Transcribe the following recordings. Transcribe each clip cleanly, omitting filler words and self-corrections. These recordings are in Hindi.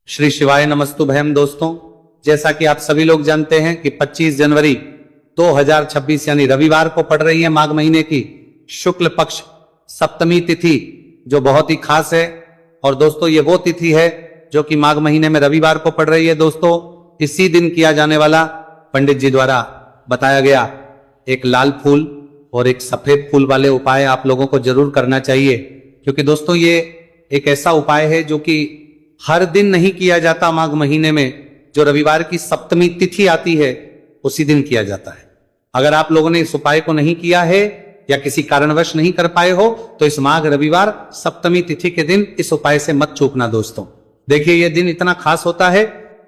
श्री शिवाय नमस्तुभयम। दोस्तों, जैसा कि आप सभी लोग जानते हैं कि 25 जनवरी 2026 यानी रविवार को पड़ रही है माघ महीने की शुक्ल पक्ष सप्तमी तिथि, जो बहुत ही खास है। और दोस्तों, ये वो तिथि है जो कि माघ महीने में रविवार को पड़ रही है। दोस्तों, इसी दिन किया जाने वाला पंडित जी द्वारा बताया गया एक लाल फूल और एक सफेद फूल वाले उपाय आप लोगों को जरूर करना चाहिए, क्योंकि दोस्तों ये एक ऐसा उपाय है जो कि हर दिन नहीं किया जाता। माघ महीने में जो रविवार की सप्तमी तिथि आती है उसी दिन किया जाता है। अगर आप लोगों ने इस उपाय को नहीं किया है या किसी कारणवश नहीं कर पाए हो तो इस माघ रविवार सप्तमी तिथि के दिन इस उपाय से मत चूकना। दोस्तों देखिए, यह दिन इतना खास होता है,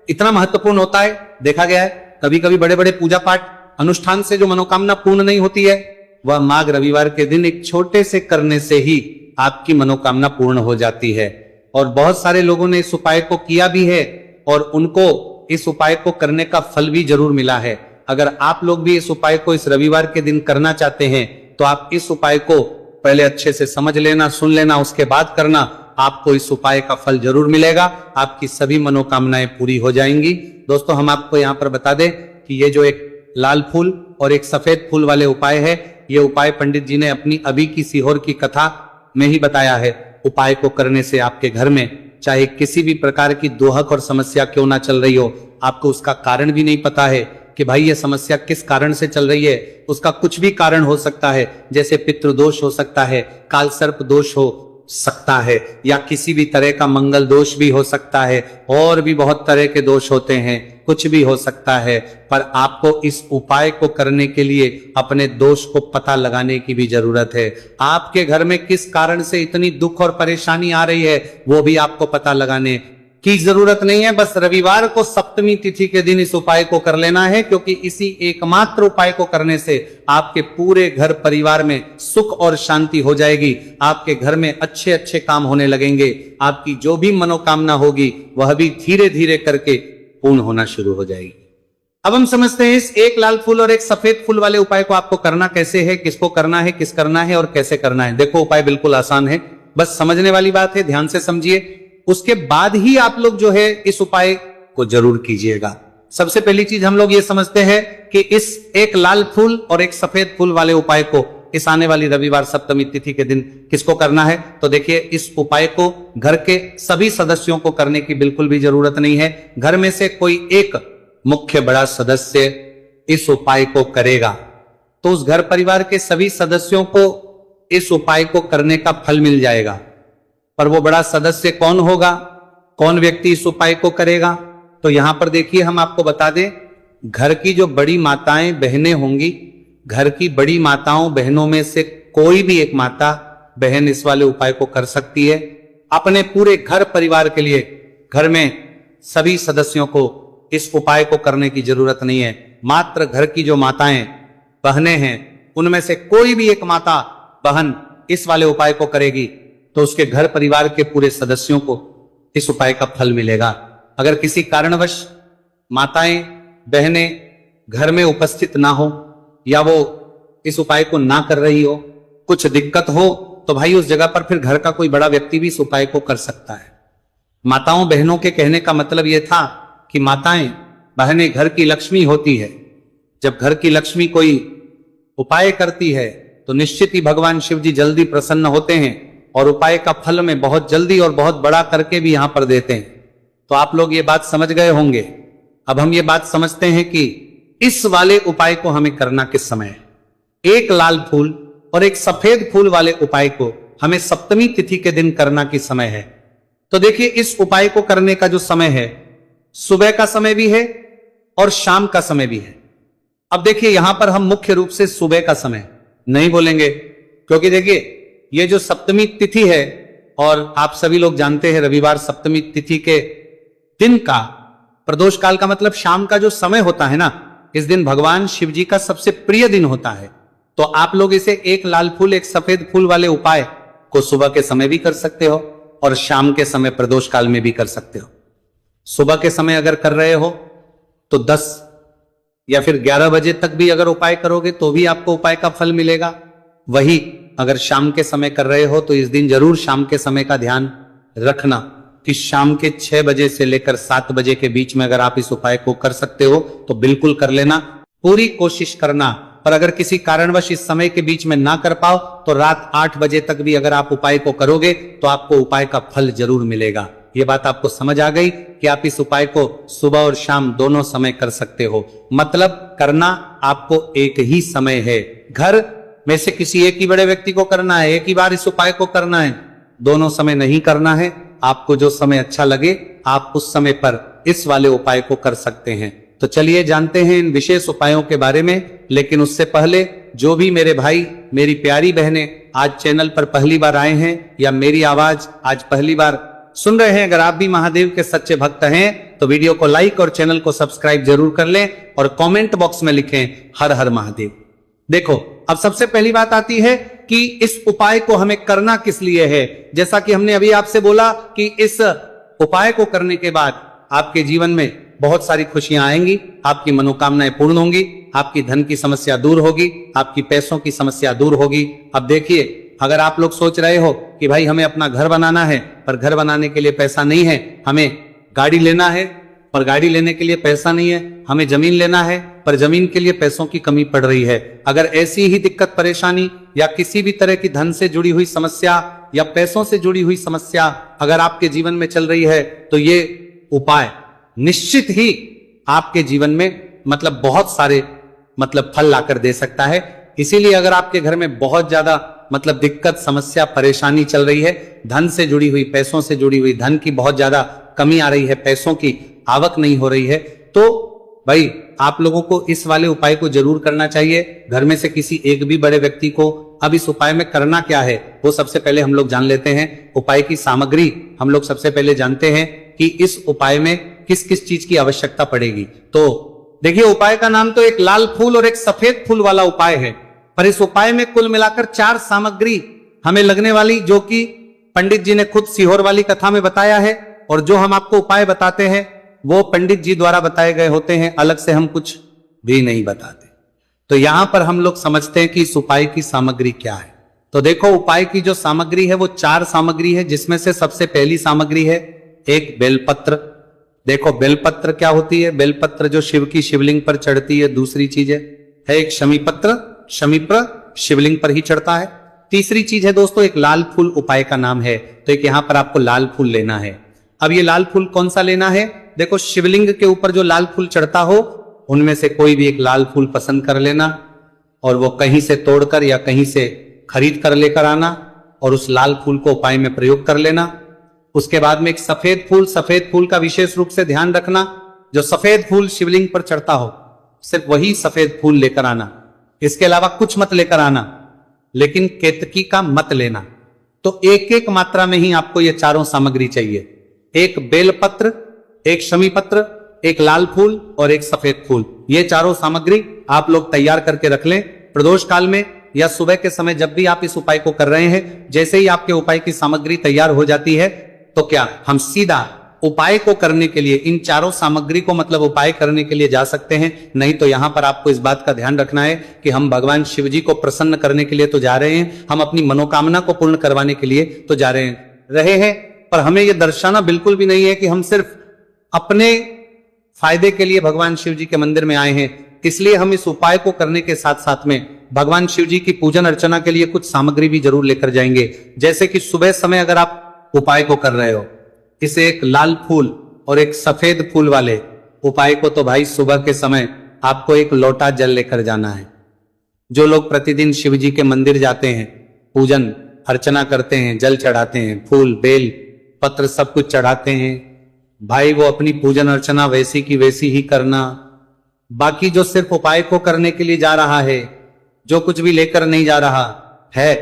इतना महत्वपूर्ण होता है। देखा गया है कभी कभी बड़े बड़े पूजा पाठ अनुष्ठान से जो मनोकामना पूर्ण नहीं होती है, वह माघ रविवार के दिन एक छोटे से करने से ही आपकी मनोकामना पूर्ण हो जाती है। और बहुत सारे लोगों ने इस उपाय को किया भी है और उनको इस उपाय को करने का फल भी जरूर मिला है। अगर आप लोग भी इस उपाय को इस रविवार के दिन करना चाहते हैं तो आप इस उपाय को पहले अच्छे से समझ लेना, सुन लेना, उसके बाद करना। आपको इस उपाय का फल जरूर मिलेगा, आपकी सभी मनोकामनाएं पूरी हो जाएंगी। दोस्तों, हम आपको यहाँ पर बता दें कि ये जो एक लाल फूल और एक सफेद फूल वाले उपाय है, ये उपाय पंडित जी ने अपनी अभी की सीहोर की कथा में ही बताया है। उपाय को करने से आपके घर में चाहे किसी भी प्रकार की दोहक और समस्या क्यों ना चल रही हो, आपको उसका कारण भी नहीं पता है कि भाई ये समस्या किस कारण से चल रही है, उसका कुछ भी कारण हो सकता है। जैसे पितृदोष हो सकता है, काल सर्प दोष हो सकता है, या किसी भी तरह का मंगल दोष भी हो सकता है, और भी बहुत तरह के दोष होते हैं, कुछ भी हो सकता है। पर आपको इस उपाय को करने के लिए अपने दोष को पता लगाने की भी जरूरत है। आपके घर में किस कारण से इतनी दुख और परेशानी आ रही है वो भी आपको पता लगाने की जरूरत नहीं है। बस रविवार को सप्तमी तिथि के दिन इस उपाय को कर लेना है, क्योंकि इसी एकमात्र उपाय को करने से आपके पूरे घर परिवार में सुख और शांति हो जाएगी। आपके घर में अच्छे अच्छे काम होने लगेंगे। आपकी जो भी मनोकामना होगी वह भी धीरे धीरे करके पूर्ण होना शुरू हो जाएगी। अब हम समझते हैं इस एक लाल फूल और एक सफेद फूल वाले उपाय को आपको करना कैसे है, किसको करना है, किस करना है और कैसे करना है। देखो, उपाय बिल्कुल आसान है, बस समझने वाली बात है, ध्यान से समझिए। उसके बाद ही आप लोग जो है इस उपाय को जरूर कीजिएगा। सबसे पहली चीज हम लोग ये समझते हैं कि इस एक लाल फूल और एक सफेद फूल वाले उपाय को इस आने वाली रविवार सप्तमी तिथि के दिन किसको करना है। तो देखिए, इस उपाय को घर के सभी सदस्यों को करने की बिल्कुल भी जरूरत नहीं है। घर में से कोई एक मुख्य बड़ा सदस्य इस उपाय को करेगा तो उस घर परिवार के सभी सदस्यों को इस उपाय को करने का फल मिल जाएगा। पर वो बड़ा सदस्य कौन होगा, कौन व्यक्ति इस उपाय को करेगा, तो यहां पर देखिए हम आपको बता दें, घर की जो बड़ी माताएं बहनें होंगी, घर की बड़ी माताओं बहनों में से कोई भी एक माता बहन इस वाले उपाय को कर सकती है। अपने पूरे घर परिवार के लिए घर में सभी सदस्यों को इस उपाय को करने की जरूरत नहीं है। मात्र घर की जो माताएं बहनें हैं उनमें से कोई भी एक माता बहन इस वाले उपाय को करेगी तो उसके घर परिवार के पूरे सदस्यों को इस उपाय का फल मिलेगा। अगर किसी कारणवश माताएं बहनें घर में उपस्थित ना हो या वो इस उपाय को ना कर रही हो, कुछ दिक्कत हो, तो भाई उस जगह पर फिर घर का कोई बड़ा व्यक्ति भी इस उपाय को कर सकता है। माताओं बहनों के कहने का मतलब यह था कि माताएं बहनें घर की लक्ष्मी होती है। जब घर की लक्ष्मी कोई उपाय करती है तो निश्चित ही भगवान शिव जी जल्दी प्रसन्न होते हैं और उपाय का फल में बहुत जल्दी और बहुत बड़ा करके भी यहां पर देते हैं। तो आप लोग ये बात समझ गए होंगे। अब हम ये बात समझते हैं कि इस वाले उपाय को हमें करना किस समय है। एक लाल फूल और एक सफेद फूल वाले उपाय को हमें सप्तमी तिथि के दिन करना किस समय है। तो देखिए, इस उपाय को करने का जो समय है, सुबह का समय भी है और शाम का समय भी है। अब देखिए, यहां पर हम मुख्य रूप से सुबह का समय नहीं बोलेंगे, क्योंकि देखिए ये जो सप्तमी तिथि है, और आप सभी लोग जानते हैं रविवार सप्तमी तिथि के दिन का प्रदोष काल का मतलब शाम का जो समय होता है ना, इस दिन भगवान शिव जी का सबसे प्रिय दिन होता है। तो आप लोग इसे एक लाल फूल एक सफेद फूल वाले उपाय को सुबह के समय भी कर सकते हो और शाम के समय प्रदोष काल में भी कर सकते हो। सुबह के समय अगर कर रहे हो तो 10 या फिर 11 बजे तक भी अगर उपाय करोगे तो भी आपको उपाय का फल मिलेगा। वही अगर शाम के समय कर रहे हो तो इस दिन जरूर शाम के समय का ध्यान रखना। कि शाम के 6 बजे से लेकर 7 बजे के बीच में अगर आप इस उपाय को कर सकते हो तो बिल्कुल कर लेना, पूरी कोशिश करना। पर अगर किसी कारणवश इस समय के बीच में ना कर पाओ तो रात 8 बजे तक भी अगर आप उपाय को करोगे तो आपको उपाय का फल जरूर मिलेगा। ये बात आपको समझ आ गई कि आप इस उपाय को सुबह और शाम दोनों समय कर सकते हो। मतलब करना आपको एक ही समय है, घर में से किसी एक ही बड़े व्यक्ति को करना है, एक ही बार इस उपाय को करना है, दोनों समय नहीं करना है। आपको जो समय अच्छा लगे आप उस समय पर इस वाले उपाय को कर सकते हैं। तो चलिए जानते हैं इन विशेष उपायों के बारे में। लेकिन उससे पहले जो भी मेरे भाई मेरी प्यारी बहनें आज चैनल पर पहली बार आए हैं या मेरी आवाज आज पहली बार सुन रहे हैं, अगर आप भी महादेव के सच्चे भक्त हैं तो वीडियो को लाइक और चैनल को सब्सक्राइब जरूर कर लें और कमेंट बॉक्स में लिखें हर हर महादेव। देखो, अब सबसे पहली बात आती है कि इस उपाय को हमें करना किस लिए है। जैसा कि हमने अभी आपसे बोला कि इस उपाय को करने के बाद आपके जीवन में बहुत सारी खुशियां आएंगी, आपकी मनोकामनाएं पूर्ण होंगी, आपकी धन की समस्या दूर होगी, आपकी पैसों की समस्या दूर होगी। अब देखिए, अगर आप लोग सोच रहे हो कि भाई हमें अपना घर बनाना है पर घर बनाने के लिए पैसा नहीं है, हमें गाड़ी लेना है पर गाड़ी लेने के लिए पैसा नहीं है, हमें जमीन लेना है पर जमीन के लिए पैसों की कमी पड़ रही है, अगर ऐसी ही दिक्कत परेशानी या किसी भी तरह की धन से जुड़ी हुई समस्या या पैसों से जुड़ी हुई समस्या अगर आपके जीवन में चल रही है तो ये उपाय निश्चित ही आपके जीवन में मतलब बहुत सारे फल लाकर दे सकता है। इसीलिए अगर आपके घर में बहुत ज्यादा दिक्कत समस्या परेशानी चल रही है, धन से जुड़ी हुई पैसों से जुड़ी हुई धन की बहुत ज्यादा कमी आ रही है, पैसों की आवक नहीं हो रही है, तो भाई आप लोगों को इस वाले उपाय को जरूर करना चाहिए। घर में से किसी एक भी बड़े व्यक्ति को। अब इस उपाय में करना क्या है वो सबसे पहले हम लोग जान लेते हैं। उपाय की सामग्री हम लोग सबसे पहले जानते हैं कि इस उपाय में किस किस चीज की आवश्यकता पड़ेगी। तो देखिए, उपाय का नाम तो एक लाल फूल और एक सफेद फूल वाला उपाय है, पर इस उपाय में कुल मिलाकर 4 सामग्री हमें लगने वाली, जो कि पंडित जी ने खुद सीहोर वाली कथा में बताया है, और जो हम आपको उपाय बताते हैं वो पंडित जी द्वारा बताए गए होते हैं, अलग से हम कुछ भी नहीं बताते। तो यहां पर हम लोग समझते हैं कि इस उपाय की सामग्री क्या है। तो देखो, उपाय की जो सामग्री है वो 4 सामग्री है, जिसमें से सबसे पहली सामग्री है एक बेलपत्र। देखो, बेलपत्र क्या होती है? बेलपत्र जो शिव की शिवलिंग पर चढ़ती है। दूसरी चीज है एक शमीपत्र, शमीप्र शिवलिंग पर ही चढ़ता है। तीसरी चीज है दोस्तों एक लाल फूल, उपाय का नाम है। तो एक यहां पर आपको लाल फूल लेना है। अब ये लाल फूल कौन सा लेना है? देखो, शिवलिंग के ऊपर जो लाल फूल चढ़ता हो उनमें से कोई भी एक लाल फूल पसंद कर लेना और वो कहीं से तोड़कर या कहीं से खरीद कर लेकर आना और उस लाल फूल को उपाय में प्रयोग कर लेना। उसके बाद में एक सफेद फूल का विशेष रूप से ध्यान रखना, जो सफेद फूल शिवलिंग पर चढ़ता हो सिर्फ वही सफेद फूल लेकर आना, इसके अलावा कुछ मत लेकर आना, लेकिन केतकी का मत लेना। तो एक एक मात्रा में ही आपको ये चारों सामग्री चाहिए, एक बेलपत्र, एक शमीपत्र, एक लाल फूल और एक सफेद फूल। ये चारों सामग्री आप लोग तैयार करके रख लें। प्रदोष काल में या सुबह के समय जब भी आप इस उपाय को कर रहे हैं, जैसे ही आपके उपाय की सामग्री तैयार हो जाती है तो क्या हम सीधा उपाय को करने के लिए इन चारों सामग्री को उपाय करने के लिए जा सकते हैं। नहीं तो यहां पर आपको इस बात का ध्यान रखना है कि हम भगवान शिव जी को प्रसन्न करने के लिए तो जा रहे हैं, हम अपनी मनोकामना को पूर्ण करवाने के लिए तो जा रहे हैं, पर हमें यह दर्शाना बिल्कुल भी नहीं है कि हम सिर्फ अपने फायदे के लिए भगवान शिव जी के मंदिर में आए हैं। इसलिए हम इस उपाय को करने के साथ साथ में भगवान शिव जी की पूजन अर्चना के लिए कुछ सामग्री भी जरूर लेकर जाएंगे। जैसे कि सुबह समय अगर आप उपाय को कर रहे हो, इसे एक लाल फूल और एक सफेद फूल वाले उपाय को तो भाई सुबह के समय आपको एक लोटा जल लेकर जाना है। जो लोग प्रतिदिन शिव जी के मंदिर जाते हैं, पूजन अर्चना करते हैं, जल चढ़ाते हैं, फूल बेल पत्र सब कुछ चढ़ाते हैं, भाई वो अपनी पूजन अर्चना वैसी की वैसी ही करना। बाकी जो सिर्फ उपाय को करने के लिए जा रहा है, जो कुछ भी लेकर नहीं जा रहा है,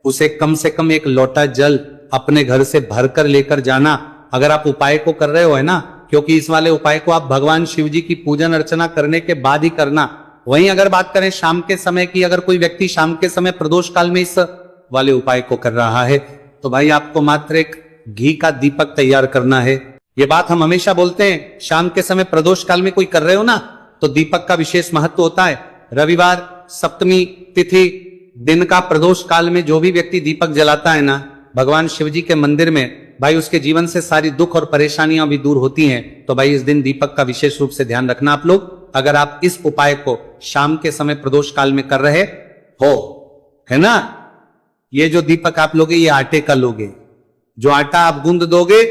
उसे कम से कम एक लोटा जल अपने घर से भरकर लेकर जाना। अगर आप उपाय को कर रहे हो, है ना, क्योंकि इस वाले उपाय को आप भगवान शिव जी की पूजन अर्चना करने के बाद ही करना। वहीं अगर बात करें शाम के समय की, अगर कोई व्यक्ति शाम के समय प्रदोष काल में इस वाले उपाय को कर रहा है तो भाई आपको मात्र एक घी का दीपक तैयार करना है। ये बात हम हमेशा बोलते हैं, शाम के समय प्रदोष काल में कोई कर रहे हो ना, तो दीपक का विशेष महत्व होता है। रविवार सप्तमी तिथि दिन का प्रदोष काल में जो भी व्यक्ति दीपक जलाता है ना भगवान शिव जी के मंदिर में, भाई उसके जीवन से सारी दुख और परेशानियां भी दूर होती हैं। तो भाई इस दिन दीपक का विशेष रूप से ध्यान रखना आप लोग। अगर आप इस उपाय को शाम के समय प्रदोष काल में कर रहे हो, है ना, ये जो दीपक आप लोगे ये आटे का लोगे। जो आटा आप गूंद दोगे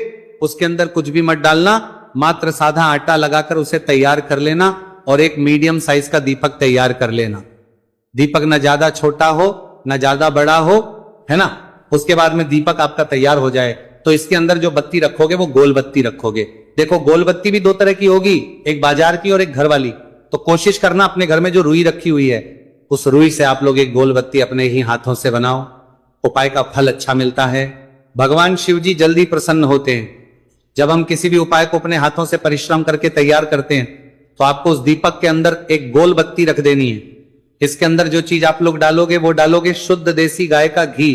उसके अंदर कुछ भी मत डालना, मात्र साधा आटा लगाकर उसे तैयार कर लेना और एक मीडियम साइज का दीपक तैयार कर लेना। दीपक न ज्यादा छोटा हो न ज्यादा बड़ा हो, है ना। उसके बाद में दीपक आपका तैयार हो जाए तो इसके अंदर जो बत्ती रखोगे वो गोल बत्ती रखोगे। देखो गोल बत्ती भी दो तरह की होगी, एक बाजार की और एक घर वाली। तो कोशिश करना अपने घर में जो रुई रखी हुई है उस रुई से आप लोग एक गोल बत्ती अपने ही हाथों से बनाओ। उपाय का फल अच्छा मिलता है। भगवान शिव जी जल्दी प्रसन्न होते हैं। जब हम किसी भी उपाय को अपने हाथों से परिश्रम करके तैयार करते हैं तो आपको उस दीपक के अंदर एक गोल बत्ती रख देनी है। इसके अंदर जो चीज आप लोग डालोगे वो डालोगे शुद्ध देसी गाय का घी।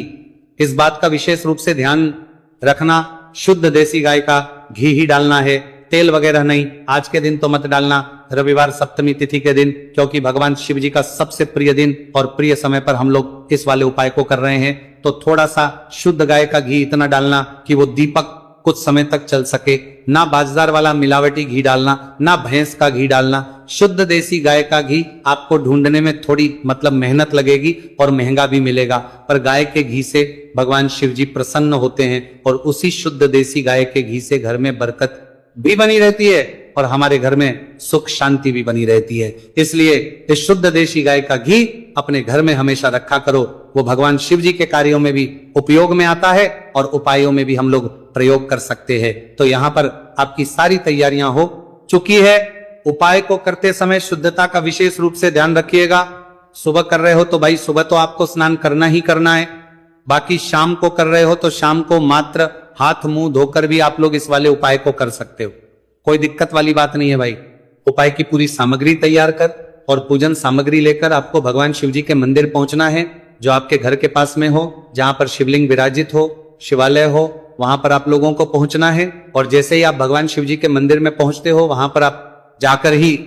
इस बात का विशेष रूप से ध्यान रखना, शुद्ध देसी गाय का घी ही डालना है, तेल वगैरह नहीं। आज के दिन तो मत डालना, रविवार सप्तमी तिथि के दिन, क्योंकि भगवान शिव जी का सबसे प्रिय दिन और प्रिय समय पर हम लोग इस वाले उपाय को कर रहे हैं। तो थोड़ा सा शुद्ध गाय का घी इतना डालना कि वो दीपक कुछ समय तक चल सके। ना बाजार वाला मिलावटी घी डालना, ना भैंस का घी डालना, शुद्ध देसी गाय का घी। आपको ढूंढने में थोड़ी मतलब मेहनत लगेगी और महंगा भी मिलेगा, पर गाय के घी से भगवान शिव जी प्रसन्न होते हैं और उसी शुद्ध देसी गाय के घी से घर में बरकत भी बनी रहती है और हमारे घर में सुख शांति भी बनी रहती है। इसलिए इस शुद्ध देसी गाय का घी अपने घर में हमेशा रखा करो। वो भगवान शिव जी के कार्यों में भी उपयोग में आता है और उपायों में भी हम लोग प्रयोग कर सकते हैं। तो यहाँ पर आपकी सारी तैयारियां हो चुकी है। उपाय को करते समय शुद्धता का विशेष रूप से ध्यान रखिएगा। सुबह कर रहे हो तो भाई सुबह तो आपको स्नान करना ही करना है। बाकी शाम को कर रहे हो तो शाम को मात्र हाथ मुंह धोकर भी आप लोग इस वाले उपाय को कर सकते हो। कोई दिक्कत वाली बात नहीं है भाई। उपाय की पूरी सामग्री तैयार कर और पूजन सामग्री लेकर आपको भगवान शिव जी के मंदिर पहुंचना है, जो आपके घर के पास में हो, जहां पर शिवलिंग विराजित हो, शिवालय हो, वहां पर आप लोगों को पहुंचना है। और जैसे ही आप भगवान शिव जी के मंदिर में पहुंचते हो वहां पर आप जाकर ही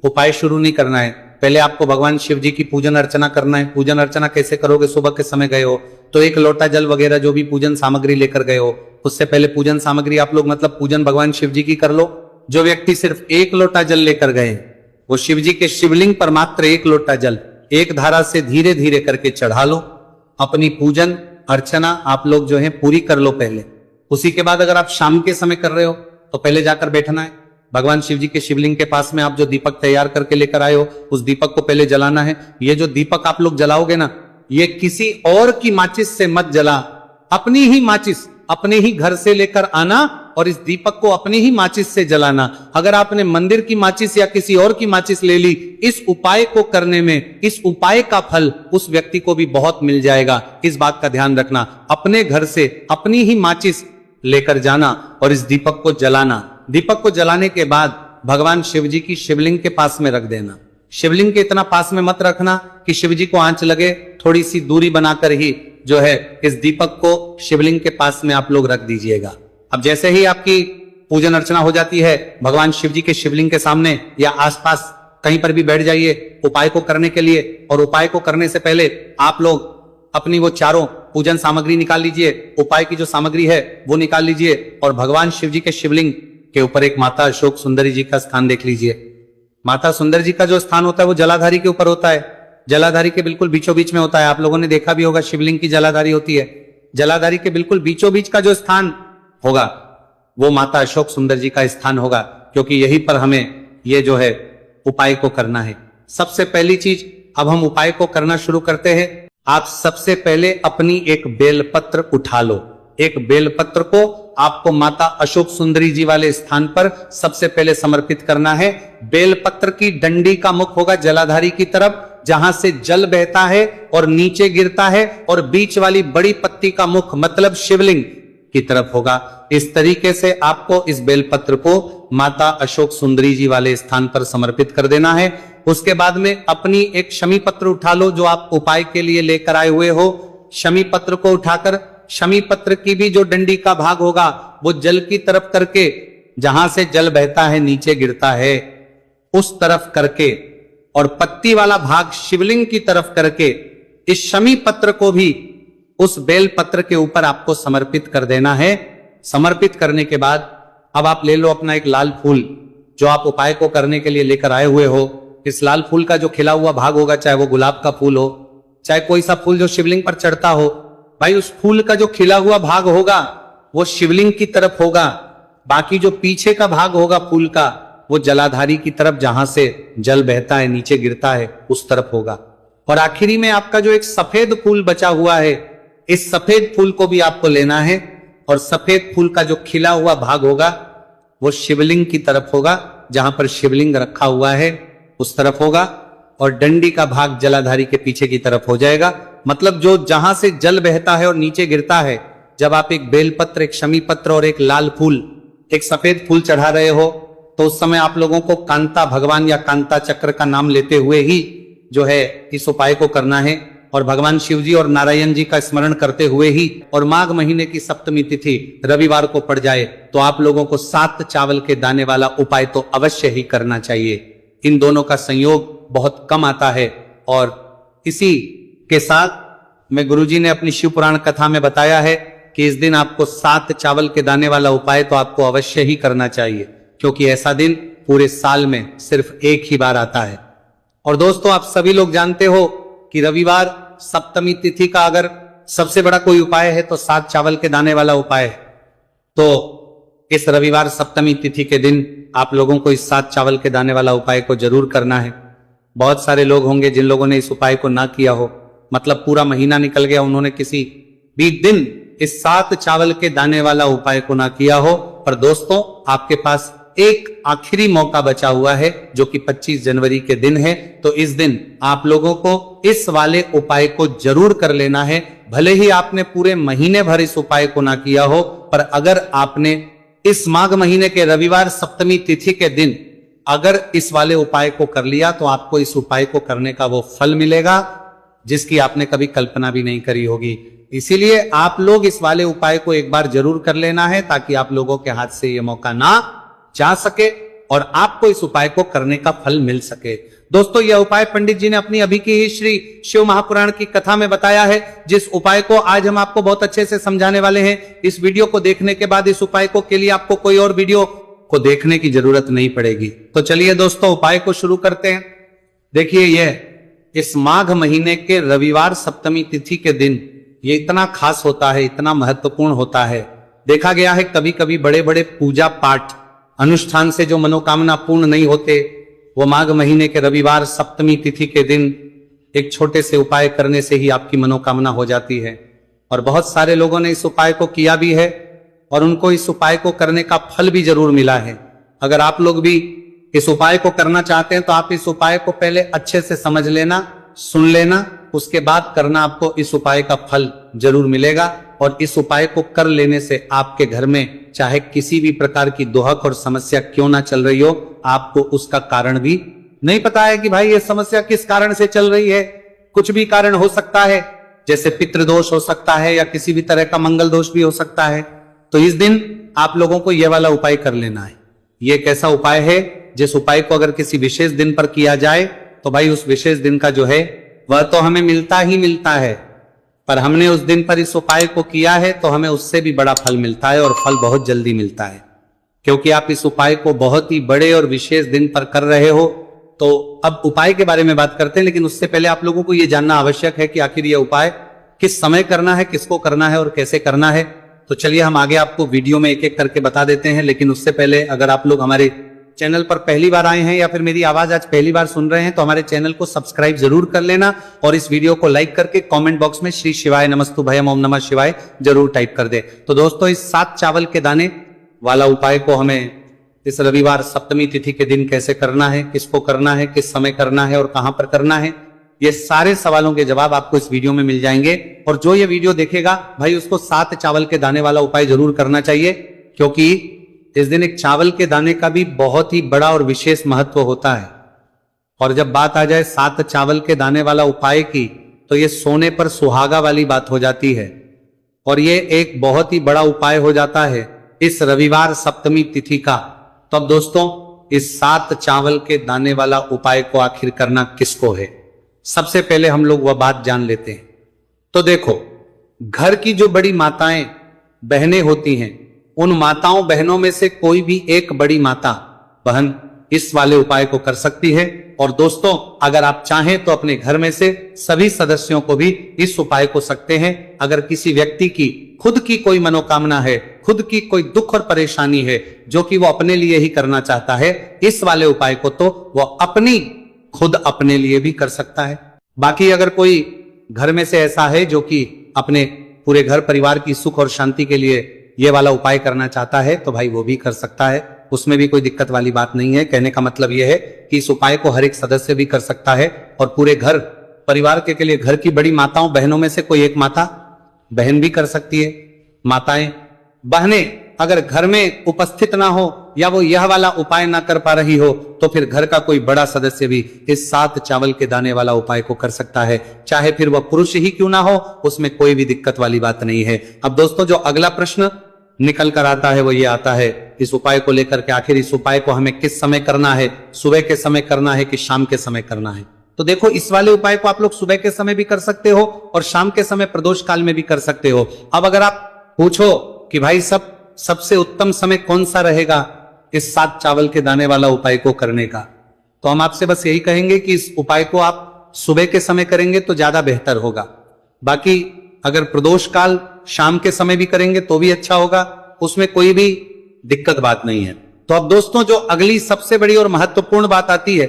उपाय शुरू नहीं करना है। पहले आपको भगवान शिव जी की पूजन अर्चना करना है। पूजन अर्चना कैसे करोगे? सुबह के समय गए हो तो एक लोटा जल वगैरह जो भी पूजन सामग्री लेकर गए हो, उससे पहले पूजन सामग्री आप लोग मतलब पूजन भगवान शिव जी की कर लो। जो व्यक्ति सिर्फ एक लोटा जल लेकर गए वो शिव जी के शिवलिंग पर मात्र एक लोटा जल एक धारा से धीरे धीरे करके चढ़ा लो। अपनी पूजन अर्चना आप लोग जो है पूरी कर लो पहले। उसी के बाद अगर आप शाम के समय कर रहे हो तो पहले जाकर बैठना है। भगवान शिव जी के शिवलिंग के पास में आप जो दीपक तैयार करके लेकर आए हो उस दीपक को पहले जलाना है। ये जो दीपक आप लोग जलाओगे ना, ये किसी और की माचिस से मत जला, अपनी ही माचिस अपने ही घर से लेकर आना और इस दीपक को अपनी ही माचिस से जलाना। अगर आपने मंदिर की माचिस या किसी और की माचिस ले ली, इस उपाय को करने में इस उपाय का फल उस व्यक्ति को भी बहुत मिल जाएगा। इस बात का ध्यान रखना। अपने घर से अपनी ही माचिस लेकर जाना और इस दीपक को जलाना। दीपक को जलाने के बाद भगवान शिव जी की शिवलिंग के पास में रख देना। शिवलिंग के इतना पास में मत रखना कि शिव जी को आंच लगे, थोड़ी सी दूरी बनाकर ही जो है इस दीपक को शिवलिंग के पास में आप लोग रख दीजिएगा। अब जैसे ही आपकी पूजन अर्चना हो जाती है, भगवान शिव जी के शिवलिंग के सामने या आसपास कहीं पर भी बैठ जाइए उपाय को करने के लिए। और उपाय को करने से पहले आप लोग अपनी वो चारों पूजन सामग्री निकाल लीजिए। उपाय की जो सामग्री है वो निकाल लीजिए और भगवान शिव जी के शिवलिंग के ऊपर एक माता अशोक सुंदरी जी का स्थान देख लीजिए। माता सुंदर जी का जो स्थान होता है वो जलाधारी के ऊपर होता है। जलाधारी के बिल्कुल बीचों बीच में होता है। आप लोगों ने देखा भी होगा शिवलिंग की जलाधारी होती है। जलाधारी के बिल्कुल बीचों बीच का जो स्थान होगा वो माता अशोक सुंदर जी का स्थान होगा, क्योंकि यहीं पर हमें ये जो है उपाय को करना है। सबसे पहली चीज, अब हम उपाय को करना शुरू करते हैं। आप सबसे पहले अपनी एक बेलपत्र उठा लो। एक बेलपत्र को आपको माता अशोक सुंदरी जी वाले स्थान पर सबसे पहले समर्पित करना है। बेलपत्र की डंडी का मुख होगा जलाधारी की तरफ, जहां से जल बहता है और नीचे गिरता है, और बीच वाली बड़ी पत्ती का मुख मतलब शिवलिंग की तरफ होगा। इस तरीके से आपको इस बेलपत्र को माता अशोक सुंदरी जी वाले स्थान पर समर्पित कर देना है। उसके बाद में अपनी एक शमी पत्र उठा लो जो आप उपाय के लिए लेकर आए हुए हो। शमी पत्र को उठाकर शमी पत्र की भी जो डंडी का भाग होगा वो जल की तरफ करके, जहां से जल बहता है नीचे गिरता है उस तरफ करके, और पत्ती वाला भाग शिवलिंग की तरफ करके इस शमी पत्र को भी उस बेल पत्र के ऊपर आपको समर्पित कर देना है। समर्पित करने के बाद अब आप ले लो अपना एक लाल फूल जो आप उपाय को करने के लिए लेकर आए हुए हो। इस लाल फूल का जो खिला हुआ भाग होगा, चाहे वो गुलाब का फूल हो, चाहे कोई सा फूल जो शिवलिंग पर चढ़ता हो, भाई उस फूल का जो खिला हुआ भाग होगा वो शिवलिंग की तरफ होगा। बाकी जो पीछे का भाग होगा फूल का वो जलाधारी की तरफ, जहां से जल बहता है नीचे गिरता है उस तरफ होगा। और आखिरी में आपका जो एक सफेद फूल बचा हुआ है, इस सफेद फूल को भी आपको लेना है और सफेद फूल का जो खिला हुआ भाग होगा वो शिवलिंग की तरफ होगा, जहां पर शिवलिंग रखा हुआ है उस तरफ होगा। और डंडी का भाग जलाधारी के पीछे की तरफ हो जाएगा। मतलब जो जहां से जल बहता है और नीचे गिरता है, जब आप एक बेलपत्र, एक शमी पत्र और एक लाल फूल, एक सफेद फूल चढ़ा रहे हो, तो उस समय आप लोगों को कांता भगवान या कांता चक्र का नाम लेते हुए ही जो है इस उपाय को करना है। और भगवान शिव जी और नारायण जी का स्मरण करते हुए ही, और माघ महीने की सप्तमी तिथि रविवार को पड़ जाए तो आप लोगों को 7 चावल के दाने वाला उपाय तो अवश्य ही करना चाहिए। इन दोनों का संयोग बहुत कम आता है। और इसी के साथ में गुरुजी ने अपनी शिव पुराण कथा में बताया है कि इस दिन आपको 7 चावल के दाने वाला उपाय तो आपको अवश्य ही करना चाहिए, क्योंकि ऐसा दिन पूरे साल में सिर्फ एक ही बार आता है। और दोस्तों, आप सभी लोग जानते हो कि रविवार सप्तमी तिथि का अगर सबसे बड़ा कोई उपाय है तो 7 चावल के दाने वाला उपाय है। तो इस रविवार सप्तमी तिथि के दिन आप लोगों को इस 7 चावल के दाने वाला उपाय को जरूर करना है। बहुत सारे लोग होंगे जिन लोगों ने इस उपाय को ना किया हो, मतलब पूरा महीना निकल गया, उन्होंने किसी भी दिन इस 7 चावल के दाने वाला उपाय को ना किया हो। पर दोस्तों, आपके पास एक आखिरी मौका बचा हुआ है जो कि 25 जनवरी के दिन है। तो इस दिन आप लोगों को इस वाले उपाय को जरूर कर लेना है। भले ही आपने पूरे महीने भर इस उपाय को ना किया हो, पर अगर आपने इस माघ महीने के रविवार सप्तमी तिथि के दिन अगर इस वाले उपाय को कर लिया तो आपको इस उपाय को करने का वो फल मिलेगा जिसकी आपने कभी कल्पना भी नहीं करी होगी। इसीलिए आप लोग इस वाले उपाय को एक बार जरूर कर लेना है, ताकि आप लोगों के हाथ से ये मौका ना जा सके और आपको इस उपाय को करने का फल मिल सके। दोस्तों, यह उपाय पंडित जी ने अपनी अभी की ही श्री शिव महापुराण की कथा में बताया है, जिस उपाय को आज हम आपको बहुत अच्छे से समझाने वाले हैं। इस वीडियो को देखने के बाद इस उपाय को के लिए आपको कोई और वीडियो को देखने की जरूरत नहीं पड़ेगी। तो चलिए दोस्तों, उपाय को शुरू करते हैं। देखिए, यह इस माघ महीने के रविवार सप्तमी तिथि के दिन ये इतना खास होता है, इतना महत्वपूर्ण होता है। देखा गया है कभी कभी बड़े बड़े पूजा पाठ अनुष्ठान से जो मनोकामना पूर्ण नहीं होते, वो माघ महीने के रविवार सप्तमी तिथि के दिन एक छोटे से उपाय करने से ही आपकी मनोकामना हो जाती है। और बहुत सारे लोगों ने इस उपाय को किया भी है और उनको इस उपाय को करने का फल भी जरूर मिला है। अगर आप लोग भी इस उपाय को करना चाहते हैं तो आप इस उपाय को पहले अच्छे से समझ लेना, सुन लेना, उसके बाद करना। आपको इस उपाय का फल जरूर मिलेगा। और इस उपाय को कर लेने से आपके घर में चाहे किसी भी प्रकार की दोहक और समस्या क्यों ना चल रही हो, आपको उसका कारण भी नहीं पता है कि भाई ये समस्या किस कारण से चल रही है। कुछ भी कारण हो सकता है, जैसे पितृदोष हो सकता है या किसी भी तरह का मंगल दोष भी हो सकता है। तो इस दिन आप लोगों को यह वाला उपाय कर लेना है। ये एक ऐसा उपाय है जिस उपाय को अगर किसी विशेष दिन पर किया जाए तो भाई उस विशेष दिन का जो है वह तो हमें मिलता ही मिलता है, पर हमने उस दिन पर इस उपाय को किया है तो हमें उससे भी बड़ा फल मिलता है, और फल बहुत जल्दी मिलता है, क्योंकि आप इस उपाय को बहुत ही बड़े और विशेष दिन पर कर रहे हो। तो अब उपाय के बारे में बात करते हैं, लेकिन उससे पहले आप लोगों को यह जानना आवश्यक है कि आखिर यह उपाय किस समय करना है, किसको करना है और कैसे करना है। तो चलिए हम आगे आपको वीडियो में एक एक करके बता देते हैं। लेकिन उससे पहले अगर आप लोग हमारे चैनल पर पहली बार आए हैं या फिर मेरी आवाज आज पहली बार सुन रहे हैं तो हमारे चैनल को सब्सक्राइब जरूर कर लेना, और इस वीडियो को लाइक करके कमेंट बॉक्स में श्री शिवाय नमस्तु भयम ओम नमः शिवाय जरूर टाइप कर दे। तो दोस्तों, इस 7 चावल के दाने वाला उपाय को हमें इस रविवार सप्तमी तिथि के दिन कैसे करना है, किसको करना है, किस समय करना है और कहां पर करना है, ये सारे सवालों के जवाब आपको इस वीडियो में मिल जाएंगे। और जो ये वीडियो देखेगा भाई उसको 7 चावल के दाने वाला उपाय जरूर करना चाहिए, क्योंकि इस दिन एक चावल के दाने का भी बहुत ही बड़ा और विशेष महत्व होता है। और जब बात आ जाए 7 चावल के दाने वाला उपाय की, तो ये सोने पर सुहागा वाली बात हो जाती है, और ये एक बहुत ही बड़ा उपाय हो जाता है इस रविवार सप्तमी तिथि का। तो अब दोस्तों, इस 7 चावल के दाने वाला उपाय को आखिर करना किसको है, सबसे पहले हम लोग वह बात जान लेते हैं। तो देखो, घर की जो बड़ी माताएं बहनें होती हैं उन माताओं बहनों में से कोई भी एक बड़ी माता बहन इस वाले उपाय को कर सकती है। और दोस्तों, अगर आप चाहें तो अपने घर में से सभी सदस्यों को भी इस उपाय को सकते हैं। अगर किसी व्यक्ति की खुद की कोई मनोकामना है, खुद की कोई दुख और परेशानी है जो कि वो अपने लिए ही करना चाहता है, इस वाले उपाय को तो वो खुद अपने लिए भी कर सकता है। बाकी अगर कोई घर में से ऐसा है जो कि अपने पूरे घर परिवार की सुख और शांति के लिए ये वाला उपाय करना चाहता है, तो भाई वो भी कर सकता है, उसमें भी कोई दिक्कत वाली बात नहीं है। कहने का मतलब यह है कि इस उपाय को हर एक सदस्य भी कर सकता है और पूरे घर परिवार के लिए घर की बड़ी माताओं बहनों में से कोई एक माता बहन भी कर सकती है। माताएं बहनें अगर घर में उपस्थित ना हो या वो यह वाला उपाय ना कर पा रही हो, तो फिर घर का कोई बड़ा सदस्य भी इस 7 चावल के दाने वाला उपाय को कर सकता है, चाहे फिर वह पुरुष ही क्यों ना हो, उसमें कोई भी दिक्कत वाली बात नहीं है। अब दोस्तों, जो अगला प्रश्न निकल कर आता है वो ये आता है इस उपाय को लेकर के, आखिर इस उपाय को हमें किस समय करना है, सुबह के समय करना है कि शाम के समय करना है। तो देखो, इस वाले उपाय को आप लोग सुबह के समय भी कर सकते हो और शाम के समय प्रदोष काल में भी कर सकते हो। अब अगर आप पूछो कि भाई सबसे उत्तम समय कौन सा रहेगा इस 7 चावल के दाने वाला उपाय को करने का, तो हम आपसे बस यही कहेंगे कि इस उपाय को आप सुबह के समय करेंगे तो ज्यादा बेहतर होगा। बाकी अगर प्रदोष काल शाम के समय भी करेंगे तो भी अच्छा होगा, उसमें कोई भी दिक्कत बात नहीं है। तो अब दोस्तों, जो अगली सबसे बड़ी और महत्वपूर्ण बात आती है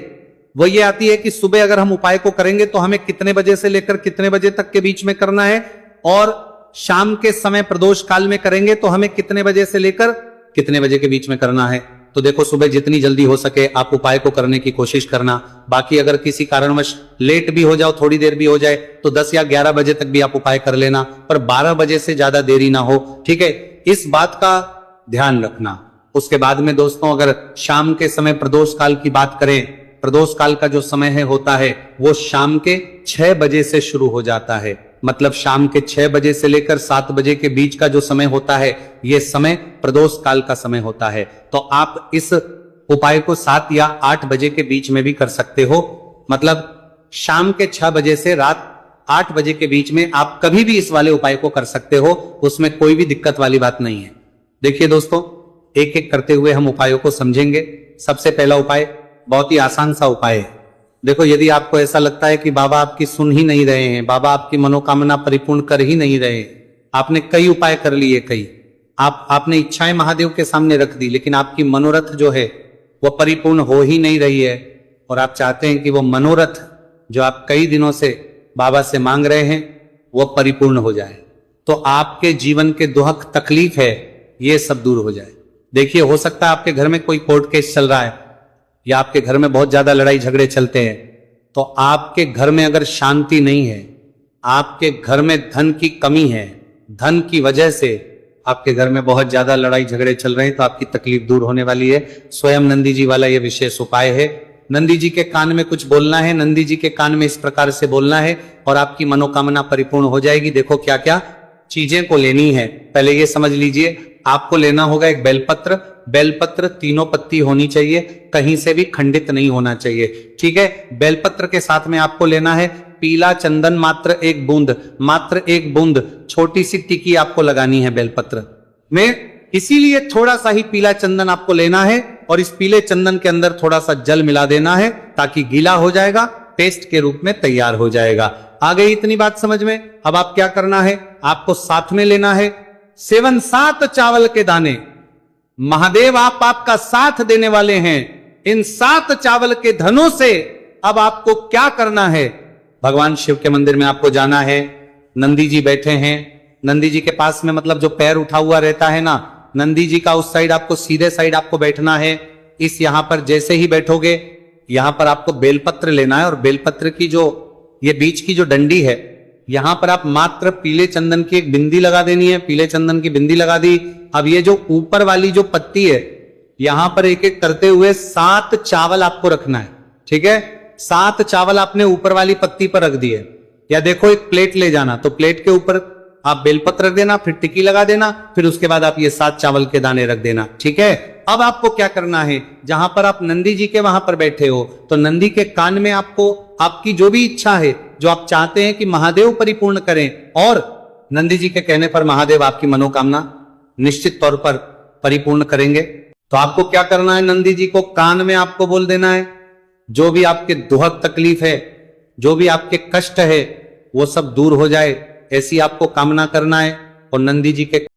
वो ये आती है कि सुबह अगर हम उपाय को करेंगे तो हमें कितने बजे से लेकर कितने बजे तक के बीच में करना है, और शाम के समय प्रदोष काल में करेंगे तो हमें कितने बजे से लेकर कितने बजे के बीच में करना है। तो देखो, सुबह जितनी जल्दी हो सके आप उपाय को करने की कोशिश करना। बाकी अगर किसी कारणवश लेट भी हो जाओ, थोड़ी देर भी हो जाए, तो 10 या 11 बजे तक भी आप उपाय कर लेना, पर 12 बजे से ज्यादा देरी ना हो, ठीक है, इस बात का ध्यान रखना। उसके बाद में दोस्तों, अगर शाम के समय प्रदोष काल की बात करें, प्रदोष काल का जो समय है होता है वो शाम के 6 बजे से शुरू हो जाता है। मतलब शाम के 6 बजे से लेकर 7 बजे के बीच का जो समय होता है, यह समय प्रदोष काल का समय होता है। तो आप इस उपाय को 7 या 8 बजे के बीच में भी कर सकते हो। मतलब शाम के 6 बजे से रात 8 बजे के बीच में आप कभी भी इस वाले उपाय को कर सकते हो, उसमें कोई भी दिक्कत वाली बात नहीं है। देखिए दोस्तों, एक एक करते हुए हम उपायों को समझेंगे। सबसे पहला उपाय बहुत ही आसान सा उपाय है। देखो, यदि आपको ऐसा लगता है कि बाबा आपकी सुन ही नहीं रहे हैं, बाबा आपकी मनोकामना परिपूर्ण कर ही नहीं रहे, आपने कई उपाय कर लिए, आपने इच्छाएं महादेव के सामने रख दी, लेकिन आपकी मनोरथ जो है वो परिपूर्ण हो ही नहीं रही है, और आप चाहते हैं कि वो मनोरथ जो आप कई दिनों से बाबा से मांग रहे हैं वो परिपूर्ण हो जाए, तो आपके जीवन के दुख तकलीफ है ये सब दूर हो जाए। देखिए, हो सकता है आपके घर में कोई कोर्ट केस चल रहा है या आपके घर में बहुत ज्यादा लड़ाई झगड़े चलते हैं, तो आपके घर में अगर शांति नहीं है, आपके घर में धन की कमी है, धन की वजह से आपके घर में बहुत ज्यादा लड़ाई झगड़े चल रहे हैं, तो आपकी तकलीफ दूर होने वाली है। स्वयं नंदी जी वाला यह विशेष उपाय है। नंदी जी के कान में कुछ बोलना है, नंदी जी के कान में इस प्रकार से बोलना है और आपकी मनोकामना परिपूर्ण हो जाएगी। देखो क्या क्या चीजें को लेनी है, पहले ये समझ लीजिए। आपको लेना होगा एक बेलपत्र, बेलपत्र 3 पत्ती होनी चाहिए, कहीं से भी खंडित नहीं होना चाहिए, ठीक है। बेलपत्र के साथ में आपको लेना है पीला चंदन, मात्र 1 बूंद, मात्र 1 बूंद, छोटी सी टिकी आपको लगानी है बेलपत्र में। इसीलिए थोड़ा सा ही पीला चंदन आपको लेना है और इस पीले चंदन के अंदर थोड़ा सा जल मिला देना है ताकि गीला हो जाएगा, पेस्ट के रूप में तैयार हो जाएगा। आ गई इतनी बात समझ में। अब आप क्या करना है, आपको साथ में लेना है 7 चावल के दाने। महादेव आप आपका साथ देने वाले हैं। इन 7 चावल के धनों से अब आपको क्या करना है, भगवान शिव के मंदिर में आपको जाना है। नंदी जी बैठे हैं, नंदी जी के पास में मतलब जो पैर उठा हुआ रहता है ना, नंदी जी का उस साइड आपको सीधे साइड आपको बैठना है। इस यहां पर जैसे ही बैठोगे, यहां पर आपको बेलपत्र लेना है और बेलपत्र की जो ये बीच की जो डंडी है, यहां पर आप मात्र पीले चंदन की एक बिंदी लगा देनी है। पीले चंदन की बिंदी लगा दी। अब ये जो ऊपर वाली जो पत्ती है, यहां पर एक एक करते हुए 7 चावल आपको रखना है, ठीक है। 7 चावल आपने ऊपर वाली पत्ती पर रख दिए। या देखो, एक प्लेट ले जाना, तो प्लेट के ऊपर आप बेलपत्र रख देना, फिर टिक्की लगा देना, फिर उसके बाद आप ये 7 चावल के दाने रख देना, ठीक है। अब आपको क्या करना है, जहां पर आप नंदी जी के वहां पर बैठे हो, तो नंदी के कान में आपको आपकी जो भी इच्छा है, जो आप चाहते हैं कि महादेव परिपूर्ण करें, और नंदी जी के कहने पर महादेव आपकी मनोकामना निश्चित तौर पर परिपूर्ण करेंगे। तो आपको क्या करना है, नंदी जी को कान में आपको बोल देना है, जो भी आपके दुहक तकलीफ है, जो भी आपके कष्ट है, वो सब दूर हो जाए, ऐसी आपको कामना करना है। और नंदी जी के